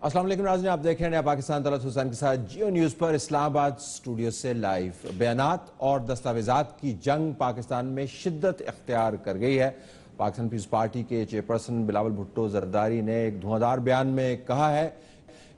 السلام علیکم ناظرین، آپ دیکھ رہے ہیں پاکستان طلعت حسین کے ساتھ جیو نیوز پر اسلام آباد اسٹوڈیو سے لائیو۔ بیانات اور دستاویزات کی جنگ پاکستان میں شدت اختیار کر گئی ہے۔ پاکستان پیپلز پارٹی کے چیئرپرسن بلاول بھٹو زرداری نے ایک دھواندار بیان میں کہا ہے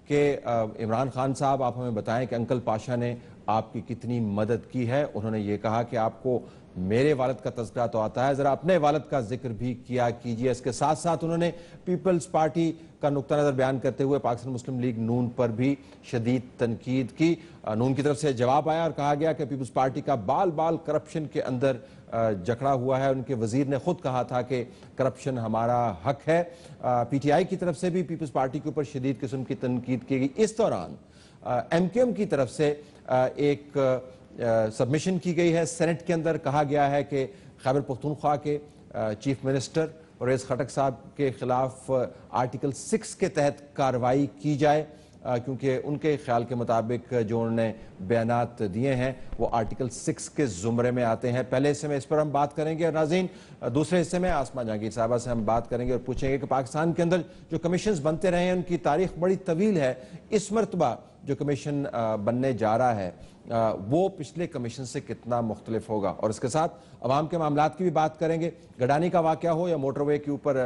کہ عمران خان صاحب آپ ہمیں بتائیں کہ انکل پاشا نے آپ کی کتنی مدد کی ہے۔ انہوں نے یہ کہا کہ آپ کو میرے والد کا تذکرہ تو آتا ہے، ذرا اپنے والد کا ذکر بھی کیا کیجئے۔ اس کے ساتھ ساتھ انہوں نے پیپلز پارٹی کا نقطہ نظر بیان کرتے ہوئے پاکستان مسلم لیگ نون پر بھی شدید تنقید کی۔ نون کی طرف سے جواب آیا اور کہا گیا کہ پیپلز پارٹی کا بال بال کرپشن کے اندر جکڑا ہوا ہے۔ ان کے وزیر نے خود کہا تھا کہ کرپشن ہمارا حق ہے۔ پی ٹی آئی کی طرف سے بھی پیپلز پارٹی کے اوپر شدید قسم کی تنقید کی گئی۔ اس دوران ایم کیو ایم کی طرف سے ایک سبمیشن کی گئی ہے سینٹ کے اندر۔ کہا گیا ہے کہ خیبر پختونخوا کے چیف منسٹر پرویز خٹک صاحب کے خلاف آرٹیکل 6 کے تحت کارروائی کی جائے، کیونکہ ان کے خیال کے مطابق جو انہوں نے بیانات دیے ہیں وہ آرٹیکل 6 کے زمرے میں آتے ہیں۔ پہلے حصے میں اس پر ہم بات کریں گے اور ناظرین دوسرے حصے میں آسمہ جہانگیر صاحبہ سے ہم بات کریں گے اور پوچھیں گے کہ پاکستان کے اندر جو کمیشنز بنتے رہے ہیں ان کی تاریخ بڑی طویل ہے۔ اس مرتبہ جو کمیشن بننے جا رہا ہے وہ پچھلے کمیشن سے کتنا مختلف ہوگا، اور اس کے ساتھ عوام کے معاملات کی بھی بات کریں گے۔ گڈانی کا واقعہ ہو یا موٹر وے کے اوپر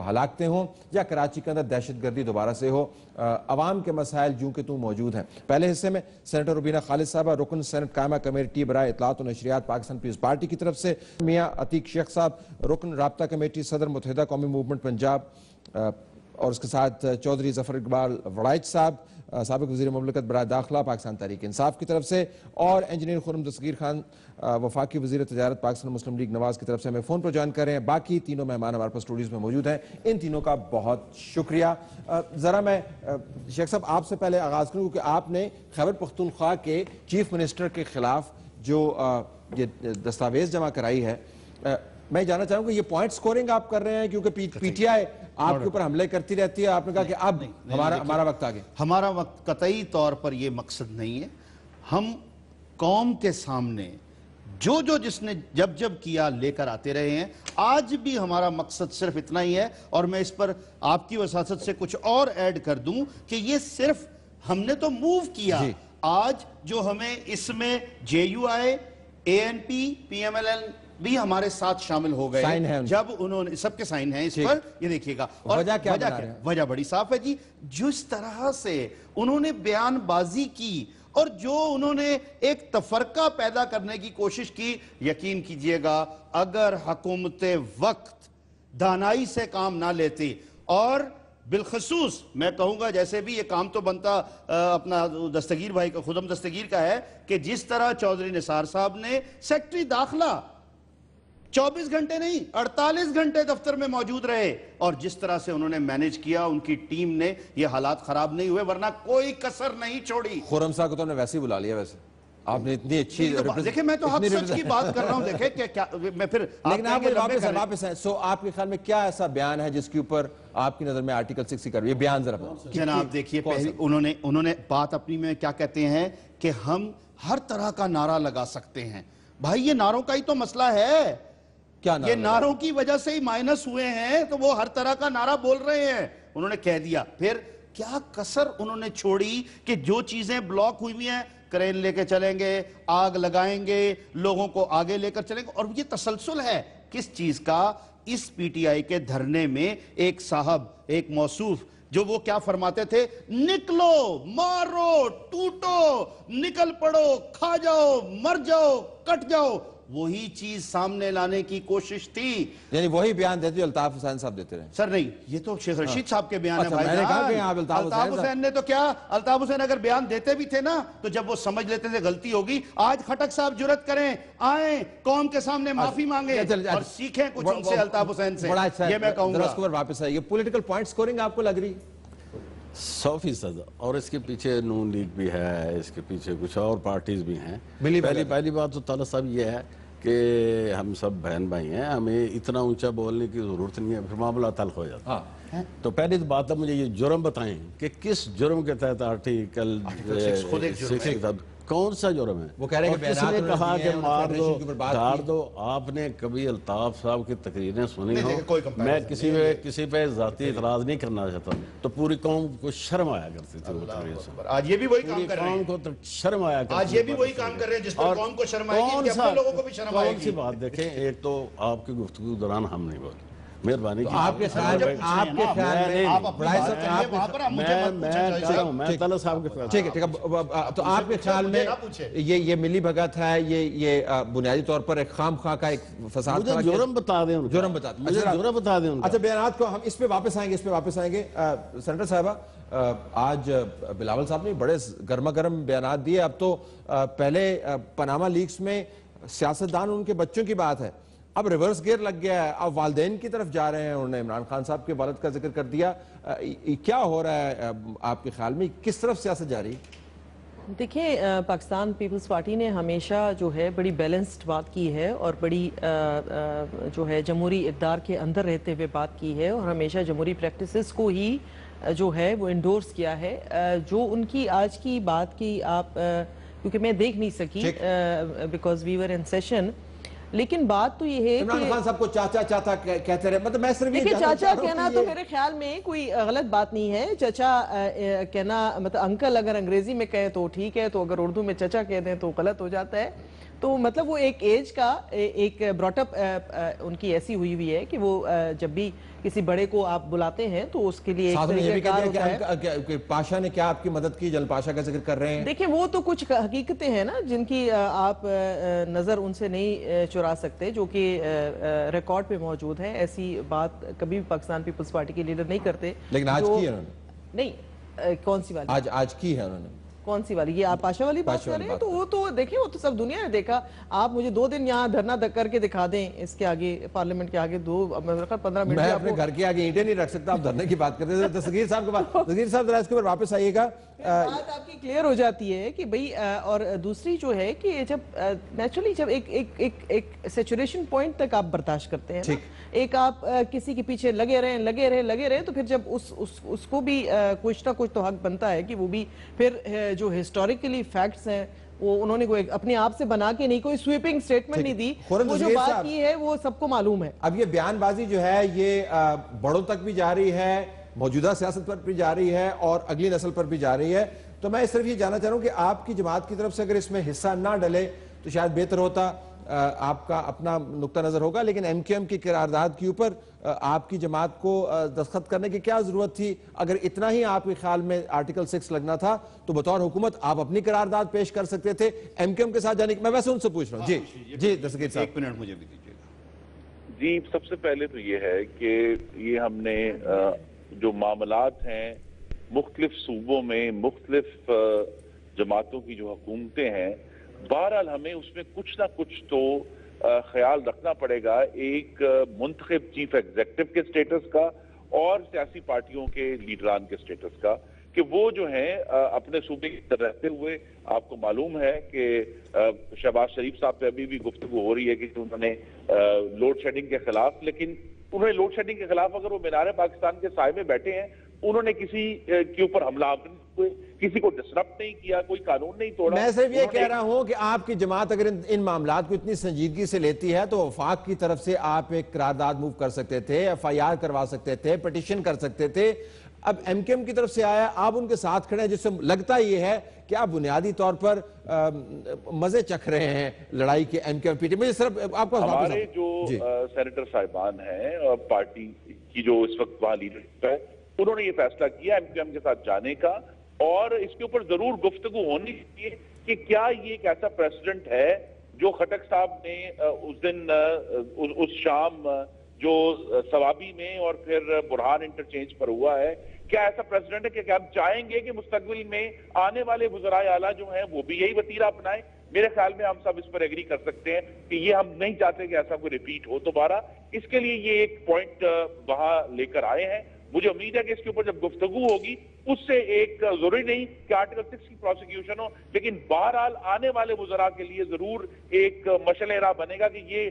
ہلاکتیں ہوں یا کراچی کے اندر دہشت گردی دوبارہ سے ہو، عوام کے مسائل جوں کہ توں موجود ہیں۔ پہلے حصے میں سینیٹر ربینہ خالد صاحبہ رکن سینٹ قائمہ کمیٹی برائے اطلاعات و نشریات پاکستان پیپلز پارٹی کی طرف سے، میاں عتیق شیخ صاحب رکن رابطہ کمیٹی صدر متحدہ قومی موومنٹ پنجاب، اور اس کے ساتھ چودھری ظفر اقبال وڑائچ صاحب سابق وزیر مملکت برائے داخلہ پاکستان تحریک انصاف کی طرف سے، اور انجینئر خرم دستگیر خان وفاقی وزیر تجارت پاکستان مسلم لیگ نواز کی طرف سے ہمیں فون پر جوائن کر رہے ہیں۔ باقی تینوں مہمان ہمارے پاس اسٹوڈیوز میں موجود ہیں، ان تینوں کا بہت شکریہ۔ ذرا میں شیخ صاحب آپ سے پہلے آغاز کروں کہ آپ نے خیبر پختونخوا کے چیف منسٹر کے خلاف جو یہ دستاویز جمع کرائی ہے، میں جاننا چاہوں گا یہ پوائنٹ سکورنگ آپ کر رہے ہیں کیونکہ پی ٹی آئی آپ کے اوپر حملے کرتی رہتی ہے، آپ نے کہا کہ اب ہمارا وقت آگے؟ ہمارا وقت قطعی طور پر یہ مقصد نہیں ہے۔ ہم قوم کے سامنے جو جس نے جب کیا لے کر آتے رہے ہیں۔ آج بھی ہمارا مقصد صرف اتنا ہی ہے، اور میں اس پر آپ کی وساطت سے کچھ اور ایڈ کر دوں کہ یہ صرف ہم نے تو موو کیا، آج جو ہمیں اس میں J U I, A N P, P M L N بھی ہمارے ساتھ شامل ہو گئے، جب انہوں نے سب کے سائن ہیں اس پر، یہ دیکھیے گا۔ اور وجہ بڑی صاف ہے جی، جس طرح سے انہوں نے بیان بازی کی اور جو انہوں نے ایک تفرقہ پیدا کرنے کی کوشش کی، یقین کیجئے گا اگر حکومت وقت دانائی سے کام نہ لیتی، اور بالخصوص میں کہوں گا جیسے بھی یہ کام تو بنتا اپنا دستگیر بھائی کا، خدم دستگیر کا ہے، کہ جس طرح چودھری نثار صاحب نے سیکٹری داخلہ 24 گھنٹے نہیں 48 گھنٹے دفتر میں موجود رہے، اور جس طرح سے انہوں نے مینیج کیا، ان کی ٹیم نے، یہ حالات خراب نہیں ہوئے، ورنہ کوئی کسر نہیں چھوڑی۔ خرم صاحب کو تو نے ویسے ہی بلا لیا، ویسے آپ نے اتنی اچھی دیکھیں میں تو حق سچ کی بات کر رہا ہوں، دیکھیں کہ میں پھر لیکن آپ واپس ہیں، سو آپ کے خیال میں کیا ایسا بیان ہے جس کے اوپر آپ کی نظر میں آرٹیکل 6 کر یہ بیان ذرا جناب دیکھیے، انہوں نے بات اپنی میں کیا کہتے ہیں کہ ہم ہر طرح کا نعرہ لگا سکتے ہیں۔ بھائی یہ نعروں کا ہی تو مسئلہ ہے، یہ نعروں کی وجہ سے ہی مائنس ہوئے ہیں، تو وہ ہر طرح کا نعرہ بول رہے ہیں۔ انہوں نے کہہ دیا، پھر کیا کسر انہوں نے چھوڑی کہ جو چیزیں بلاک ہوئی ہیں، کرین لے کے چلیں گے، آگ لگائیں گے، لوگوں کو آگے لے کر چلیں گے، اور یہ تسلسل ہے کس چیز کا؟ اس پی ٹی آئی کے دھرنے میں ایک صاحب، ایک موصوف، جو وہ کیا فرماتے تھے، نکلو، مارو، ٹوٹو، نکل پڑو، کھا جاؤ، مر جاؤ، کٹ جاؤ، وہی چیز سامنے لانے کی کوشش تھی۔ یعنی وہی بیان دیتے جو الطاف حسین صاحب دیتے رہے؟ سر نہیں، یہ تو شیخ رشید صاحب کے بیان ہے بھائی میں نے کہا کہ آپ الطاف حسین نے تو کیا، الطاف حسین اگر بیان دیتے بھی تھے نا تو جب وہ سمجھ لیتے تھے غلطی ہوگی، آج خٹک صاحب جرات کریں، آئیں قوم کے سامنے معافی مانگیں اور سیکھیں کچھ ان سے، الطاف حسین سے، یہ میں کہوں گا۔ واپس ہے یہ پولیٹیکل پوائنٹ سکورنگ آپ کو لگ رہی؟ 100%، اور اس کے پیچھے نون لیگ بھی ہے، اس کے پیچھے کچھ اور پارٹیز بھی ہیں۔ پہلی بات تو طلعت صاحب یہ ہے کہ ہم سب بہن بھائی ہیں، ہمیں اتنا اونچا بولنے کی ضرورت نہیں ہے، پھر معاملہ تلخ ہو جاتا ہے۔ تو پہلی بات ہے مجھے یہ جرم بتائیں کہ کس جرم کے تحت آرٹیکل کون سا جرم ہے؟ وہ کہہ رہے ہیں کہ اور کس نے بیانات کہا انہوں نے کہ دیے ہیں، مار انہوں نے دو فیڈریشن کے اوپر بات دھار کی؟ دو؟ آپ نے کبھی الطاف صاحب کی تقریریں سنی ہو؟ کوئی comparison میں کسی پہ ذاتی اعتراض نہیں کرنا چاہتا، تو پوری قوم کو شرم آیا کرتی تھی وہ تقریر سے، آج یہ بھی وہی کام پوری کر رہے قوم ہیں، کو شرم آیا کرتی آج یہ بھی وہی کام کر رہے ہیں جس پر قوم کو شرم آئے گی، کہ اپنے لوگوں کو بھی شرم آئے کون سی گی۔ بات دیکھیں، ایک تو آپ کی گفتگو دوران ہم نہیں بولے، مہربانی کی آپ کے خیال میں آپ اپنی بات کریے وہاں پر، مجھے مت پوچھیں کہہ رہا ہوں، میں طلعت صاحب کے خلاف ٹھیک ہے تو آپ کے خیال میں یہ ملی بھگت ہے، یہ بنیادی طور پر ایک خام خواہ کا ایک فساد مجھے جرم بتا دیں ان کا، جرم بتا دیں، مجھے جرم بتا دیں ان کا۔ اچھا بیانات کو ہم اس پہ واپس آئیں گے سینیٹر صاحبہ، آج بلاول صاحب نے بڑے گرما گرم بیانات دیے، اب تو پہلے پاناما لیکس میں سیاستدان ان کے بچوں کی بات ہے، اب ریورس گیئر لگ گیا ہے، اب والدین کی طرف جا رہے ہیں، انہوں نے عمران خان صاحب کے والد کا ذکر کر دیا، کیا ہو رہا ہے آپ کے خیال میں، کس طرف سیاست جا رہی ہے؟ دیکھیں پاکستان پیپلز پارٹی نے ہمیشہ جو ہے بڑی بیلنسڈ بات کی ہے اور بڑی جو ہے جمہوری اقدار کے اندر رہتے ہوئے بات کی ہے، اور ہمیشہ جمہوری پریکٹسز کو ہی جو ہے وہ انڈورس کیا ہے۔ جو ان کی آج کی بات کی آپ کیونکہ میں دیکھ نہیں سکی because we were in session, لیکن بات تو یہ ہے عمران کہ خان صاحب کو چاچا کہتے رہے، مطلب میں صرف یہ دیکھیں جاننا چاچا چاہ رہا ہوں کہنا کہ تو یہ- میرے خیال میں کوئی غلط بات نہیں ہے، چچا کہنا مطلب انکل اگر انگریزی میں کہیں تو ٹھیک ہے، تو اگر اردو میں چچا کہہ دیں تو غلط ہو جاتا ہے، تو مطلب وہ ایک ایج کا ایک براٹ اپ ان کی ایسی ہوئی ہے کہ وہ جب بھی کسی بڑے کو آپ بلاتے ہیں تو اس کے لیے ایک ساتھ میں یہ بھی طریقہ کار کہتے ہوتا ہے۔ ہیں کہ پاشا نے کیا آپ کی مدد کی، جل پاشا کا ذکر کر رہے ہیں؟ دیکھیں وہ تو کچھ حقیقتیں ہیں نا جن کی آپ نظر ان سے نہیں چرا سکتے، جو کہ ریکارڈ پہ موجود ہے، ایسی بات کبھی بھی پاکستان پیپلز پارٹی کے لیڈر نہیں کرتے۔ لیکن آج جو- کی ہے انہوں نے، نہیں کون سی والی آج کی ہے انہوں نے، کون سی والی یہ آپ پاشا والی بات کر رہے ہیں؟ تو وہ تو دیکھیں وہ تو سب دنیا نے دیکھا، آپ مجھے 2 دن یہاں دھرنا کر کے دکھا دیں اس کے آگے پارلیمنٹ کے آگے 15 منٹ میں اپنے گھر کے آگے اینٹیں نہیں رکھ سکتا، آپ دھرنے کی بات کرتے تھے۔ دستگیر صاحب کے بعد دستگیر صاحب ذرا اس کے اوپر واپس آئیے گا۔ بات آپ کی کلیئر ہو جاتی ہے کہ بھئی اور دوسری جو ہے کہ جب نیچرلی جب ایک سیچوریشن پوائنٹ تک آپ برداشت کرتے ہیں نا، ایک آپ کسی کے پیچھے لگے رہیں تو پھر جب اس کو بھی کچھ نہ کچھ تو حق بنتا ہے کہ وہ بھی پھر جو ہسٹوریکلی فیکٹس ہیں وہ انہوں نے کوئی اپنے آپ سے بنا کے نہیں، کوئی سویپنگ سٹیٹمنٹ نہیں دی، وہ جو بات کی ہے وہ سب کو معلوم ہے۔ اب یہ بیان بازی جو ہے یہ بڑوں تک بھی جاری ہے، موجودہ سیاست پر بھی جاری ہے اور اگلی نسل پر بھی جاری ہے، تو میں صرف یہ جاننا چاہ رہا ہوں کہ آپ کی جماعت کی طرف سے اگر اس میں حصہ نہ ڈلے تو شاید بہتر ہوتا، آپ کا اپنا نقطہ نظر ہوگا، لیکن ایم کیو ایم کی قرارداد کے اوپر آپ کی جماعت کو دستخط کرنے کی کیا ضرورت تھی؟ اگر اتنا ہی آپ کے خیال میں آرٹیکل 6 لگنا تھا تو بطور حکومت آپ اپنی قرارداد پیش کر سکتے تھے ایم کیو ایم کے ساتھ جانے کی، میں ویسے ان سے پوچھ رہا ہوں۔ جی دستگیر صاحب، 1 منٹ مجھے بھی دیجیے گا۔ جی سب سے پہلے تو یہ ہے کہ یہ ہم نے جو معاملات ہیں مختلف صوبوں میں مختلف جماعتوں کی جو حکومتیں ہیں، بہرحال ہمیں اس میں کچھ نہ کچھ تو خیال رکھنا پڑے گا ایک منتخب چیف ایگزیکٹو کے سٹیٹس کا اور سیاسی پارٹیوں کے لیڈران کے سٹیٹس کا، کہ وہ جو ہیں اپنے صوبے کے اندر رہتے ہوئے، آپ کو معلوم ہے کہ شہباز شریف صاحب پہ ابھی بھی گفتگو ہو رہی ہے کہ انہوں نے لوڈ شیڈنگ کے خلاف، لیکن انہوں نے لوڈ شیڈنگ کے خلاف اگر وہ مینار پاکستان کے سائے میں بیٹھے ہیں، انہوں نے کسی کے اوپر حملہ کسی کو ڈسرپٹ نہیں کیا، کوئی قانون نہیں توڑا۔ میں صرف یہ کہہ رہا ہوں کہ آپ کی جماعت اگر ان معاملات کو اتنی سنجیدگی سے لیتی ہے تو وفاق کی طرف سے آپ ایک قرارداد موو کر سکتے تھے، ایف آئی آر کروا سکتے تھے، پٹیشن کر سکتے تھے۔ اب ایم کیو ایم کی طرف سے آیا، آپ ان کے ساتھ کھڑے ہیں، جس سے لگتا یہ ہے کہ آپ بنیادی طور پر مزے چکھ رہے ہیں لڑائی کے M Q M P T. مجھے صرف آپ کو ہمارے جو سینیٹر صاحبان ہیں اور پارٹی کی جو اس وقت وہاں لیڈرشپ ہے، انہوں نے یہ فیصلہ کیا ایم کیو ایم کے ساتھ جانے کا، اور اس کے اوپر ضرور گفتگو ہونی چاہیے کہ کیا یہ ایک ایسا پریسیڈنٹ ہے جو خٹک صاحب نے اس دن اس شام جو ثوابی میں اور پھر برہان انٹرچینج پر ہوا ہے، کیا ایسا پریزیڈنٹ ہے کہ ہم چاہیں گے کہ مستقبل میں آنے والے وزرائے اعلیٰ جو ہیں وہ بھی یہی وتیرہ اپنائیں؟ میرے خیال میں ہم سب اس پر ایگری کر سکتے ہیں کہ یہ ہم نہیں چاہتے کہ ایسا کوئی ریپیٹ ہو دوبارہ۔ اس کے لیے یہ ایک پوائنٹ وہاں لے کر آئے ہیں۔ مجھے امید ہے کہ اس کے اوپر جب گفتگو ہوگی اس سے ایک ضروری نہیں کہ آرٹیکل 6 کی پروسیکیوشن ہو، لیکن بہرحال آنے والے وزراء کے لیے ضرور ایک مشعل راہ بنے گا کہ یہ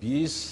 20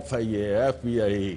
FIA, FBI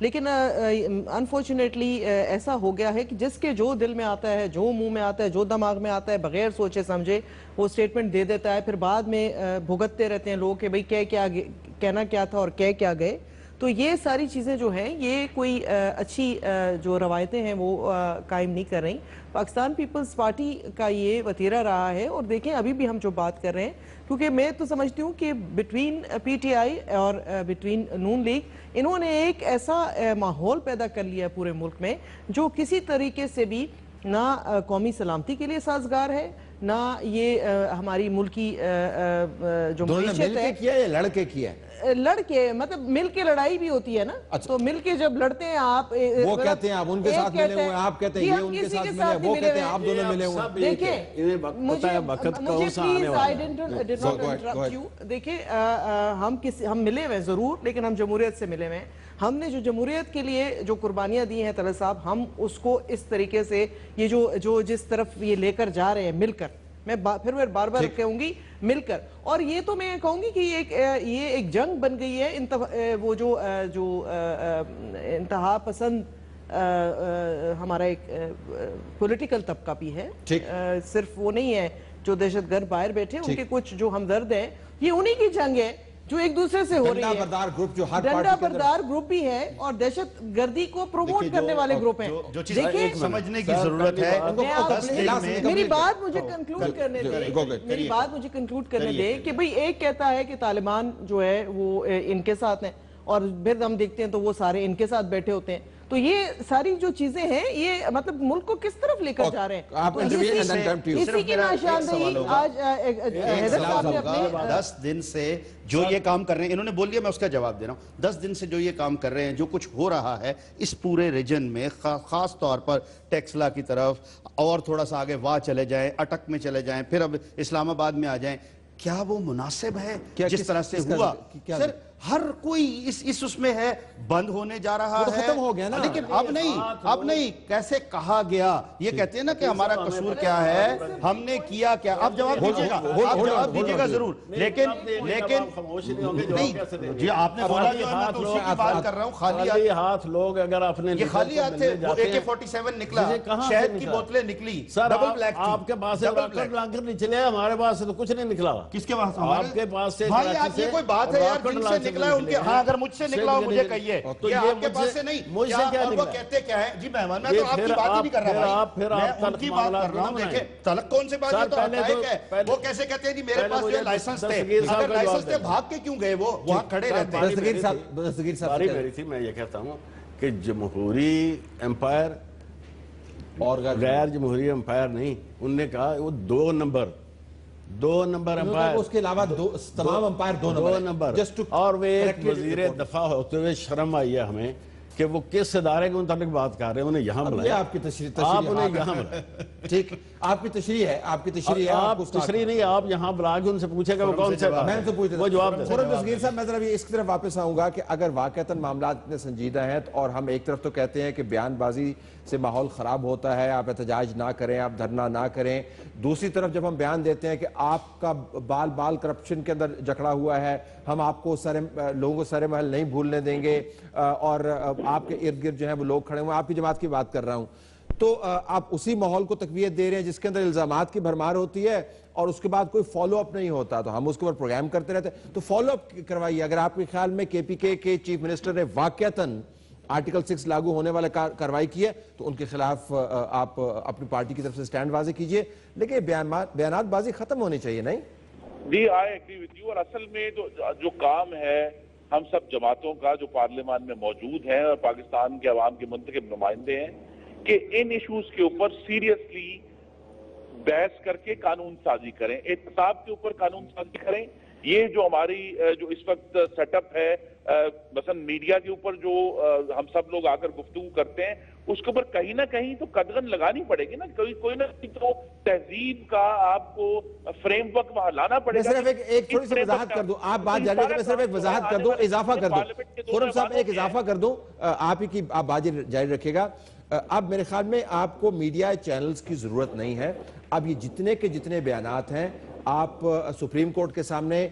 لیکن انفارچونیٹلی ایسا ہو گیا ہے کہ جس کے جو دل میں آتا ہے، جو منہ میں آتا ہے، جو دماغ میں آتا ہے، بغیر سوچے سمجھے وہ سٹیٹمنٹ دے دیتا ہے، پھر بعد میں بھگتتے رہتے ہیں لوگ کہ بھئی کہنا کیا تھا اور کیا گئے. تو یہ ساری چیزیں جو ہیں یہ کوئی اچھی جو روایتیں ہیں وہ قائم نہیں کر رہی. پاکستان پیپلز پارٹی کا یہ وتیرہ رہا ہے. اور دیکھیں ابھی بھی ہم جو بات کر رہے ہیں، کیونکہ میں تو سمجھتی ہوں کہ بٹوین پی ٹی آئی اور بٹوین نون لیگ انہوں نے ایک ایسا ماحول پیدا کر لیا پورے ملک میں جو کسی طریقے سے بھی نہ قومی سلامتی کے لیے سازگار ہے، نہ یہ ہماری ملکی جو معیشت ہے. کیا ہے لڑ کے کیا ہے؟ لڑ کے مطلب مل کے لڑائی بھی ہوتی ہے نا. تو مل کے جب لڑتے ہیں آپ، وہ کہتے ہیں آپ ان کے ساتھ ملے ہوئے ہیں، آپ کہتے ہیں یہ ان کے ساتھ ملے، وہ کہتے ہیں آپ دونوں ملے ہوئے ہیں. دیکھیں مجھے please I did not interrupt you. دیکھیں ہم ملے ہوئے ضرور، لیکن ہم جمہوریت سے ملے ہوئے ہیں. ہم نے جو جمہوریت کے لیے جو قربانیاں دی ہیں طلعت صاحب، ہم اس کو اس طریقے سے یہ جو جس طرف یہ لے کر جا رہے ہیں مل کر، میں پھر بار بار کہوں گی مل کر. اور یہ تو میں کہوں گی کہ یہ ایک جنگ بن گئی ہے. وہ جو انتہا پسند ہمارا ایک پولیٹیکل طبقہ بھی ہے، صرف وہ نہیں ہے جو دہشت گرد باہر بیٹھے، ان کے کچھ جو ہمدرد ہیں، یہ انہی کی جنگ ہے جو ایک دوسرے سے ہو رہی ہے. ڈنڈا بردار گروپ بھی ہے اور دہشت گردی کو پروموٹ کرنے والے گروپ ہیں. دیکھیں سمجھنے کی ضرورت ہے. میری بات مجھے کنکلوڈ کرنے دیں کہ بھئی ایک کہتا ہے کہ طالبان جو ہے وہ ان کے ساتھ ہیں، اور پھر ہم دیکھتے ہیں تو وہ سارے ان کے ساتھ بیٹھے ہوتے ہیں. تو یہ ساری جو چیزیں ہیں یہ مطلب ملک کو کس طرف لے کر جا رہے ہیں. اسی کی نشاندہی آج حیدر صاحب نے اپنے 10 دن سے جو یہ کام کر رہے ہیں، انہوں نے بول دیا، میں اس کا جواب دے رہا ہوں. 10 دن سے جو یہ کام کر رہے ہیں، جو کچھ ہو رہا ہے اس پورے ریجن میں، خاص طور پر ٹیکسلا کی طرف، اور تھوڑا سا آگے واہ چلے جائیں، اٹک میں چلے جائیں، پھر اب اسلام آباد میں آ جائیں، کیا وہ مناسب ہے جس طرح سے ہوا؟ سر ہر کوئی اس میں ہے، بند ہونے جا رہا ہے، ختم ہو گیا نا. لیکن اب نہیں کیسے کہا گیا. یہ کہتے ہیں نا کہ ہمارا قصور کیا ہے، ہم نے کیا کیا. آپ جواب دیجیے گا، آپ جواب دیجیے گا ضرور. لیکن جی آپ نے بولا جو میں تو اسی کی بات کر رہا ہوں. خالی ہاتھ لوگ اگر اپنے یہ خالی ہاتھ تھے، وہ AK-47 نکلا، شہد کی بوتلیں نکلی، ڈبل بلیک تھی. آپ کے پاس سے راکٹ لانچر نکلے، ہمارے پاس سے تو کچھ نہیں نکلا. کس کے پاس؟ آپ کے پاس سے. بھائی آپ یہ کوئی بات ہے یار، جن سے نکلا ہے ان کے. ہاں اگر مجھ سے نکلا ہو مجھے کہیے، یہ آپ کے پاس سے نہیں. مجھ سے کیا نکلا؟ وہ کہتے کیا ہے جی مہمان، میں تو آپ کی بات ہی نہیں کر رہا بھائی، میں ان کی بات کر رہا ہوں. دیکھیں تلق کون سے بات ہے تو حقائق ہے. وہ کیسے کہتے ہیں جی میرے پاس جو لائسنس تھے، اگر لائسنس تھے بھاگ کے کیوں گئے؟ وہ وہاں کھڑے رہتے ہیں. دستگیر صاحب باری میری تھی. میں یہ کہتا ہوں کہ جمہوری امپائر اور غیر جمہوری امپائر نہیں، ان نے کہا وہ دو نمبر امپائر، اس کے علاوہ تمام امپائر دو نمبر. اور وہ ایک وزیر دفاع ہوتے ہوئے شرم آئی ہے ہمیں کہ وہ کس ادارے کے متعلق بات کر رہے ہیں. انہیں یہاں بلایا. آپ کی تشریح آپ انہیں یہاں بلایا. ٹھیک، آپ کی تشریح ہے، آپ کی تشریح ہے. آپ تشریح نہیں، آپ یہاں بلا کے ان سے پوچھے گا وہ کون سے. میں سے پوچھ وہ جواب دیں. دستگیر صاحب میں ذرا اس کی طرف واپس آؤں گا کہ اگر واقعتاً معاملات اتنے سنجیدہ ہیں اور ہم ایک طرف تو کہتے ہیں کہ بیان بازی سے ماحول خراب ہوتا ہے، آپ احتجاج نہ کریں، آپ دھرنا نہ کریں، دوسری طرف جب ہم بیان دیتے ہیں کہ آپ کا بال کرپشن کے اندر جکڑا ہوا ہے، ہم آپ کو لوگوں کو سر محل نہیں بھولنے دیں گے، اور آپ کے ارد گرد جو ہیں وہ لوگ کھڑے ہوئے ہیں، آپ کی جماعت کی بات کر رہا ہوں، تو آپ اسی ماحول کو تقویت دے رہے ہیں جس کے اندر الزامات کی بھرمار ہوتی ہے اور اس کے بعد کوئی فالو اپ نہیں ہوتا. تو ہم اس کے اوپر پروگرام کرتے رہتے ہیں. تو فالو اپ کروائیے. اگر آپ کے خیال میں KPK کے چیف منسٹر نے واقعتاً آرٹیکل 6 لاگو ہونے والے کارروائی کی ہے تو ان کے خلاف آپ اپنی پارٹی کی طرف سے سٹینڈ واضح کیجئے، لیکن بیانات بازی ختم ہونی چاہیے. نہیں جی، آئی ایگری وتھ یو. اور اصل میں جو کام ہے ہم سب جماعتوں کا جو پارلیمان میں موجود ہیں اور پاکستان کے عوام کے منتخب نمائندے ہیں، کہ ان ایشوز کے اوپر سیریسلی بحث کر کے قانون سازی کریں، احتساب کے اوپر قانون سازی کریں. یہ جو ہماری جو اس وقت سیٹ اپ ہے، مثلا میڈیا کے اوپر جو ہم سب لوگ آ کر گفتگو کرتے ہیں، اس کے اوپر کہیں نہ کہیں تو قدغن لگانی پڑے گی نا. کوئی نہ کوئی تو تہذیب کا آپ کو فریم ورک وہاں لانا پڑے گا. میں صرف ایک تھوڑی سی وضاحت کر دوں، آپ بات جاری رکھیں، میں صرف ایک وضاحت کر دوں، اضافہ کر دوں. خرم صاحب ایک اضافہ کر دوں، آپ ہی کی آپ بات جاری رکھے گا. اب میرے خیال میں آپ کو میڈیا چینلز کی ضرورت نہیں ہے. اب یہ جتنے کے جتنے بیانات ہیں آپ سپریم کورٹ کے سامنے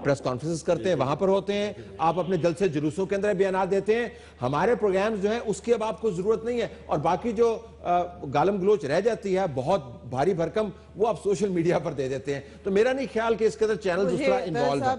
پریس کانفرنس کرتے ہیں، وہاں پر ہوتے ہیں، آپ اپنے جلسے جلوسوں کے اندر بیانات دیتے ہیں. ہمارے پروگرامز جو ہیں اس کی اب آپ کو ضرورت نہیں ہے. اور باقی جو گالم گلوچ رہ جاتی ہے بہت بھاری بھرکم، وہ آپ سوشل میڈیا پر دے دیتے ہیں. تو میرا نہیں خیال کہ اس کے اندر چینلز اس طرح انوالو ہیں.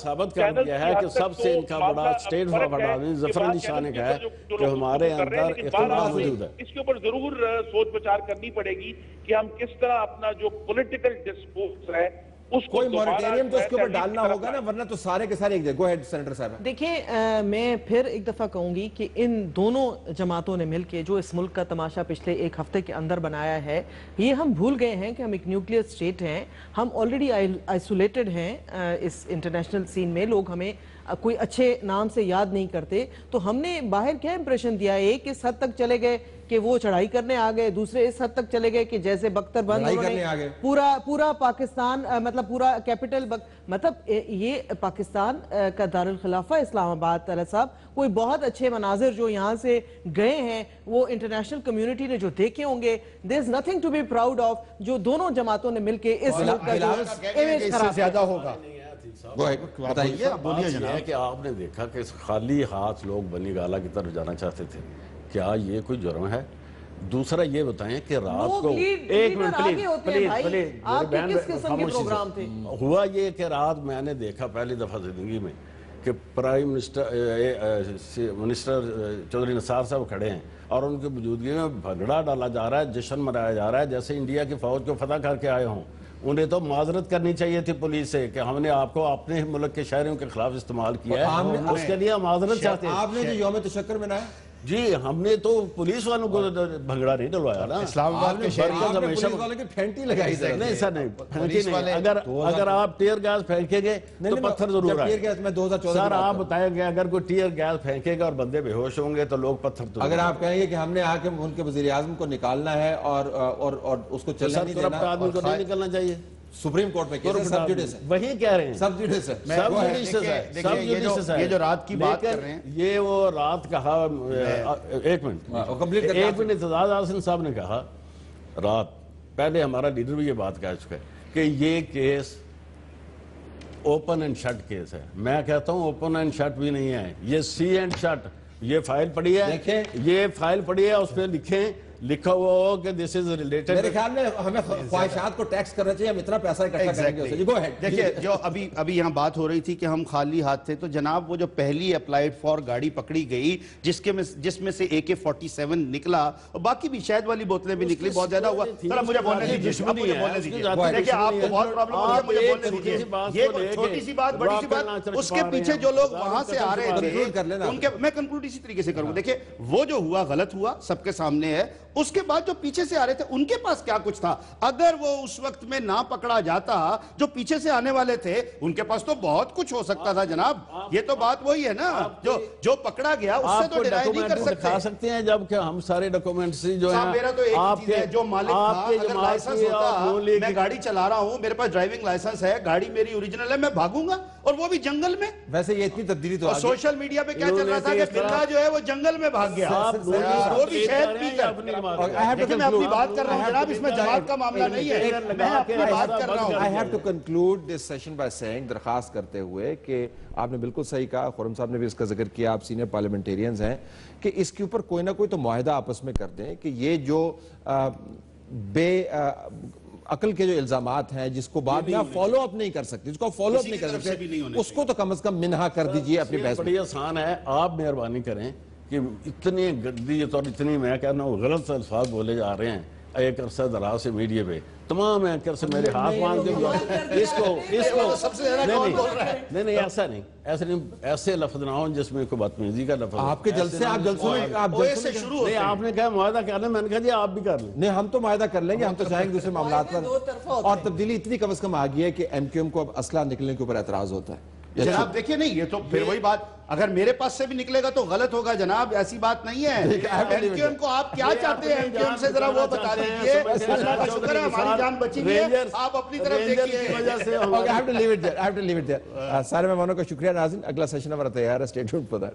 ثابت کر دیا ہے کہ سب سے ان کا بڑا اسٹیٹ آف اڈوانس ظفر علی شاہ نے کہا ہے کہ ہمارے اندر اختلاف موجود ہے. اس کے اوپر ضرور سوچ بچار کرنی پڑے گی کہ ہم کس طرح اپنا جو پولیٹیکل ڈسکورس ہے اس کو کوئی مورٹیریم تو اس کے اوپر ڈالنا ہوگا نا، ورنہ تو سارے کے سارے ایک جگہ. گو ہیڈ سینیٹر صاحب. دیکھیں میں پھر ایک دفعہ کہوں گی کہ ان دونوں جماعتوں نے مل کے جو اس ملک کا تماشا پچھلے ایک ہفتے کے اندر بنایا ہے، یہ ہم بھول گئے ہیں کہ ہم ایک نیوکلیئر اسٹیٹ ہیں، ہم آلریڈی آئسولیٹڈ ہیں اس انٹرنیشنل سین میں. لوگ ہمیں کوئی اچھے نام سے یاد نہیں کرتے. تو ہم نے باہر کیا امپریشن دیا؟ ایک اس حد تک چلے گئے کہ وہ چڑھائی کرنے آگئے، دوسرے اس حد تک چلے گئے کہ جیسے بختر بند پورا پاکستان مطلب پورا کیپٹل مطلب یہ پاکستان کا دارالخلافہ اسلام آباد. طلعت صاحب کوئی بہت اچھے مناظر جو یہاں سے گئے ہیں وہ انٹرنیشنل کمیونٹی نے جو دیکھے ہوں گے، there is nothing to be proud of جو دونوں جماعتوں نے مل کے اس ملک کا جو امیج خراب زیادہ ہوگا. بتائیے کہ آپ نے دیکھا کہ خالی ہاتھ لوگ بنی گالہ کی طرف جانا چاہتے تھے، کیا یہ کوئی جرم ہے؟ دوسرا یہ بتائیں کہ رات کو ایک منٹ پلیز ہوا یہ کہ رات میں نے دیکھا پہلی دفعہ زندگی میں کہ پرائم منسٹر چودھری نثار صاحب کھڑے ہیں اور ان کی موجودگی میں بھنگڑا ڈالا جا رہا ہے، جشن منایا جا رہا ہے جیسے انڈیا کی فوج کو فتح کر کے آئے ہوں. انہیں تو معذرت کرنی چاہیے تھی پولیس سے کہ ہم نے آپ کو اپنے ملک کے شہریوں کے خلاف استعمال کیا ہے، اس کے لیے معذرت چاہتے ہیں. آپ نے جو یوم تشکر منایا، جی ہم نے تو پولیس والوں کو بھنگڑا نہیں ڈلوایا نا. اسلام آباد کے شہریوں پولیس والوں کی پھینٹی لگائی. نہیں سر نہیں، اگر آپ ٹیئر گیس پھینکیں گے تو پتھر ضرور آئے. سر آپ بتائیں گے اگر کوئی ٹیئر گیس پھینکے گا اور بندے بے ہوش ہوں گے تو لوگ پتھر تو اگر آپ کہیں گے کہ ہم نے آ کے ان کے وزیر اعظم کو نکالنا ہے اور اس کو چلنے نہیں دینا، آدمی کو نہیں نکلنا چاہیے. سپریم کورٹ میں سب جوڈیس ہے، وہی کہہ رہے ہیں سب جوڈیس ہے. یہ جو رات کی بات کر رہے ہیں، یہ وہ رات کہا ایک منٹ اعتزاز احسن صاحب نے کہا رات پہلے، ہمارا لیڈر بھی یہ بات کہہ چکا ہے کہ یہ case open and shut case ہے. میں کہتا ہوں اوپن اینڈ شٹ بھی نہیں ہے، یہ سی اینڈ شٹ. یہ فائل پڑی ہے، یہ فائل پڑی ہے، اس پہ لکھا ہوا ہو کہ this is related. میرے خیال میں ہمیں خواہشات کو ٹیکس کرنا چاہیے، ہم اتنا پیسہ اکٹھا کریں گے. دیکھیے جو ابھی یہاں بات ہو رہی تھی کہ ہم خالی ہاتھ تھے، تو جناب وہ جو پہلی اپلائیڈ فار گاڑی پکڑی گئی جس میں سے AK-47 نکلا اور باقی بھی شہد والی بوتلیں بھی نکلی، بہت زیادہ ہوا. سر مجھے بولنے دیجیے، دیکھیے آپ کو بہت پرابلم ہو رہی ہے، مجھے بولنے دیجیے. یہ چھوٹی سی بات بڑی سی بات، اس کے پیچھے جو لوگ وہاں سے آ رہے تھے میں کنکلوڈ اسی طریقے سے کروں. دیکھیے وہ جو ہوا غلط ہوا، سب کے سامنے ہے. اس کے بعد جو پیچھے سے آ رہے تھے ان کے پاس کیا کچھ تھا؟ اگر وہ اس وقت میں نہ پکڑا جاتا، جو پیچھے سے آنے والے تھے ان کے پاس تو بہت کچھ ہو سکتا تھا جناب. یہ تو بات وہی ہے نا، جو پکڑا گیا اس سے تو ڈرائی نہیں کر سکتے ہیں. جبکہ ہم سارے ڈاکومنٹس جو ہیں میرا تو ایک چیز ہے، جو مالک تھا اگر لائسنس ہوتا، میں گاڑی چلا رہا ہوں، میرے پاس ڈرائیونگ لائسنس ہے، گاڑی میری اوریجنل ہے، میں بھاگوں گا. اور وہ بھی جنگل میں. ویسے یہ اتنی تبدیلی تو سوشل میڈیا پہ کیا چل رہا تھا کہ بلّا جو ہے وہ جنگل میں بھاگ گیا، وہ بھی شہد پی کر. لیکن میں اپنی بات کر رہا ہوں جناب، اس میں جماعت کا معاملہ نہیں ہے، میں اپنی بات کر رہا ہوں. I have to conclude this session by saying، درخواست کرتے ہوئے کہ آپ نے بالکل صحیح کہا، خرم صاحب نے بھی اس کا ذکر کیا، آپ سینئر پارلیمنٹیرینز ہیں، کہ اس کے اوپر کوئی نہ کوئی تو معاہدہ آپس میں کر دیں کہ یہ جو بے عقل کے جو الزامات ہیں جس کو بعد میں آپ فالو اپ نہیں کر سکتے، جس کو فالو اپ نہیں کر سکتے، اس کو تو کم از کم منہا کر دیجئے اپنی بحث میں. بڑی آسان ہے، آپ مہربانی کریں کہ اتنی گندی اور اتنی میں کہنا ہوں غلط الفاظ بولے جا رہے ہیں ایک عرصہ دراز سے میڈیا پہ، تمام اینکر سے میرے ہاتھ مانگتے ہوئے اس کو نہیں ایسا نہیں، ایسے لفظ نہ ہوں جس میں کوئی بدتمیزی کا لفظ. آپ کے جلسے آپ جلسوں میں نہیں، آپ نے کہا معاہدہ کرنا، میں نے کہا جی آپ بھی کر لیں. نہیں ہم تو معاہدہ کر لیں گے، ہم تو چاہیں گے دوسرے معاملات پر. اور تبدیلی اتنی کم از کم آ گئی ہے کہ MQM کو اب اسلحہ نکلنے کے اوپر اعتراض ہوتا ہے. جناب دیکھیے نہیں، یہ تو پھر وہی بات، اگر میرے پاس سے بھی نکلے گا تو غلط ہوگا جناب، ایسی بات نہیں ہے. MQM کو آپ کیا چاہتے ہیں MQM سے ذرا وہ بتا دیجئے. اللہ کا شکر ہے ہماری جان بچی بھی ہے، آپ اپنی طرف دیکھیے. I have to leave it there. سارے مہمانوں کا شکریہ. ناظرین اگلا سیشن ہمارا تیار ہے، stay tuned for that.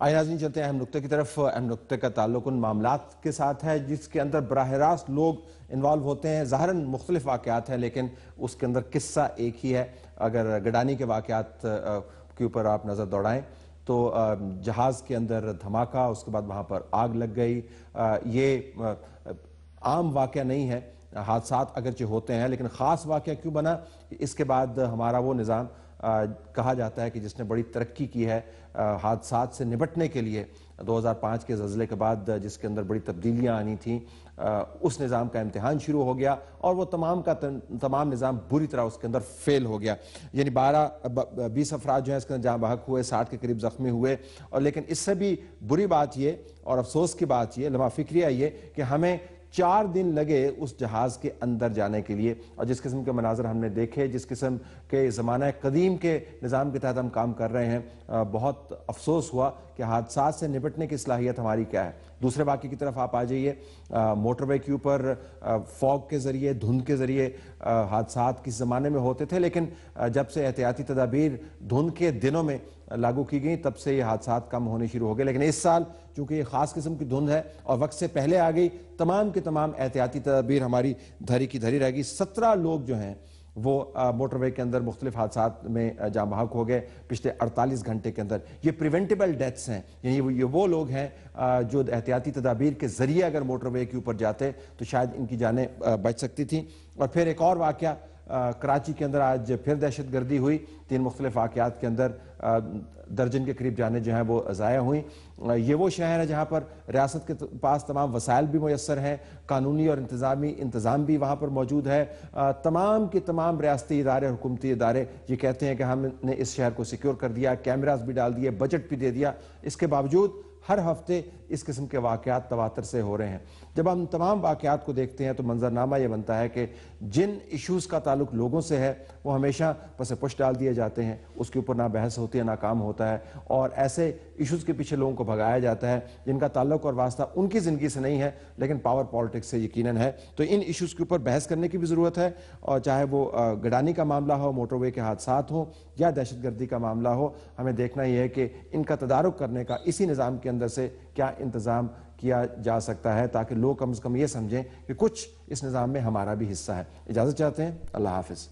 آئیے ناظرین چلتے ہیں اہم نقطے کی طرف۔ اہم نقطے کا تعلق ان معاملات کے ساتھ ہے جس کے اندر براہ راست لوگ انوالو ہوتے ہیں۔ ظاہراً مختلف واقعات ہیں لیکن اس کے اندر قصہ ایک ہی ہے۔ اگر گڈانی کے واقعات کے اوپر آپ نظر دوڑائیں تو جہاز کے اندر دھماکہ، اس کے بعد وہاں پر آگ لگ گئی، یہ عام واقعہ نہیں ہے۔ حادثات اگرچہ ہوتے ہیں لیکن خاص واقعہ کیوں بنا؟ اس کے بعد ہمارا وہ نظام کہا جاتا ہے کہ جس نے بڑی ترقی کی ہے حادثات سے نبٹنے کے لیے، 2005 کے زلزلے کے بعد جس کے اندر بڑی تبدیلیاں آنی تھیں، اس نظام کا امتحان شروع ہو گیا اور وہ تمام نظام بری طرح اس کے اندر فیل ہو گیا۔ یعنی 20 افراد جو ہیں اس کے اندر جاں بحق ہوئے، 60 کے قریب زخمی ہوئے، اور لیکن اس سے بھی بری بات یہ اور افسوس کی بات یہ، لمحہ فکریہ یہ کہ ہمیں 4 دن لگے اس جہاز کے اندر جانے کے لیے، اور جس قسم کے مناظر ہم نے دیکھے، جس قسم کے زمانہ قدیم کے نظام کے تحت ہم کام کر رہے ہیں، بہت افسوس ہوا کہ حادثات سے نپٹنے کی صلاحیت ہماری کیا ہے۔ دوسرے واقعے کی طرف آپ آ جائیے۔ موٹر وے کے اوپر فوگ کے ذریعے، دھند کے ذریعے حادثات کس زمانے میں ہوتے تھے، لیکن جب سے احتیاطی تدابیر دھند کے دنوں میں لاگو کی گئیں تب سے یہ حادثات کم ہونے شروع ہو گئے۔ لیکن اس سال چونکہ یہ خاص قسم کی دھند ہے اور وقت سے پہلے آ گئی، تمام کے تمام احتیاطی تدابیر ہماری دھری کی دھری رہ گئی۔ 17 لوگ جو ہیں وہ موٹر وے کے اندر مختلف حادثات میں جاں بحق ہو گئے پچھلے 48 گھنٹے کے اندر۔ یہ پریونٹیبل ڈیتھس ہیں، یعنی یہ وہ لوگ ہیں جو احتیاطی تدابیر کے ذریعے اگر موٹر وے کے اوپر جاتے تو شاید ان کی جانیں بچ سکتی تھیں۔ اور پھر ایک اور واقعہ کراچی کے اندر آج پھر دہشت گردی ہوئی، 3 مختلف واقعات کے اندر درجن کے قریب جانیں جو ہیں وہ ضائع ہوئیں۔ یہ وہ شہر ہے جہاں پر ریاست کے پاس تمام وسائل بھی میسر ہیں، قانونی اور انتظامی انتظام بھی وہاں پر موجود ہے۔ تمام کے تمام ریاستی ادارے، حکومتی ادارے یہ کہتے ہیں کہ ہم نے اس شہر کو سیکیور کر دیا، کیمراز بھی ڈال دیے، بجٹ بھی دے دیا، اس کے باوجود ہر ہفتے اس قسم کے واقعات تواتر سے ہو رہے ہیں۔ جب ہم تمام واقعات کو دیکھتے ہیں تو منظرنامہ یہ بنتا ہے کہ جن ایشوز کا تعلق لوگوں سے ہے وہ ہمیشہ پس پش ڈال دیے جاتے ہیں، اس کے اوپر نہ بحث ہوتی ہے نہ کام ہوتا ہے، اور ایسے ایشوز کے پیچھے لوگوں کو بھگایا جاتا ہے جن کا تعلق اور واسطہ ان کی زندگی سے نہیں ہے لیکن پاور پالیٹکس سے یقیناً ہے۔ تو ان ایشوز کے اوپر بحث کرنے کی بھی ضرورت ہے، اور چاہے وہ گڈانی کا معاملہ ہو، موٹر وے کے حادثات ہوں یا دہشت گردی کا معاملہ ہو، ہمیں دیکھنا یہ ہے کہ ان کا تدارک کرنے کا اسی نظام کے اندر سے کیا انتظام کیا جا سکتا ہے تاکہ لوگ کم از کم یہ سمجھیں کہ کچھ اس نظام میں ہمارا بھی حصہ ہے۔ اجازت چاہتے ہیں، اللہ حافظ۔